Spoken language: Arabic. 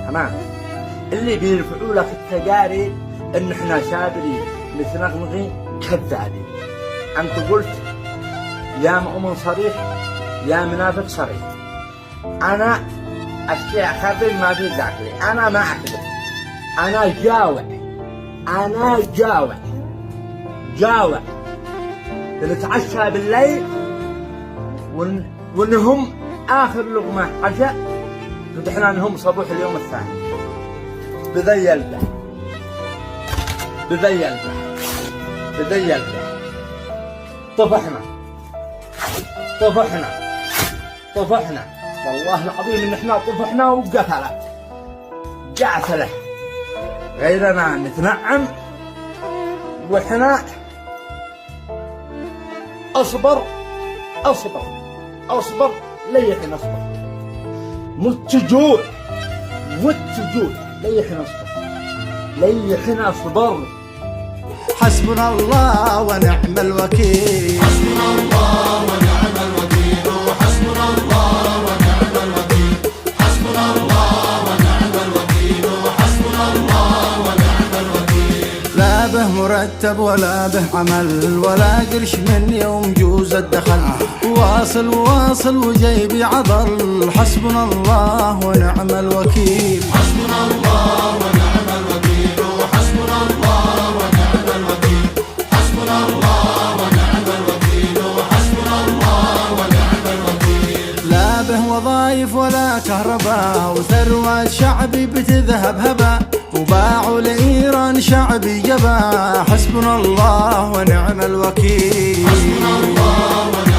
تمام. اللي بيرفعوا لك التجارب ان احنا شابرين متنغنغين كذابين. انت قلت يا مؤمن صريح يا منافق صريح. انا اشياء خبر ما في داخلي، انا ما اكذب، انا جاوع نتعشى بالليل ونهم اخر لقمه عشاء فتحنا لهم صبوح اليوم الثاني بذي البحر طفحنا والله العظيم ان احنا طفحنا قاتله غيرنا نتنعم واحنا اصبر ليحنا اصبر مت جوع ليحنا اصبر. حسبنا الله ونعم الوكيل، حسبنا الله ونعم الوكيل، حسبنا الله ونعم الوكيل، حسبنا الله ونعم الوكيل، حسبنا الله ونعم الوكيل. لا به مرتب ولا به عمل ولا قرش من يوم جوز الدخل، واصل وجيبي عضل. حسبنا الله ونعم الوكيل، حسبنا الله ونعم الوكيل، حسبنا الله ونعم الوكيل، حسبنا الله ونعم الوكيل، حسبنا الله ونعم الوكيل. لا به وظايف ولا كهرباء وثروة شعبي بتذهب هبا، وباعوا لإيران شعبي جبا. حسبنا الله ونعم الوكيل، حسبنا الله ونعم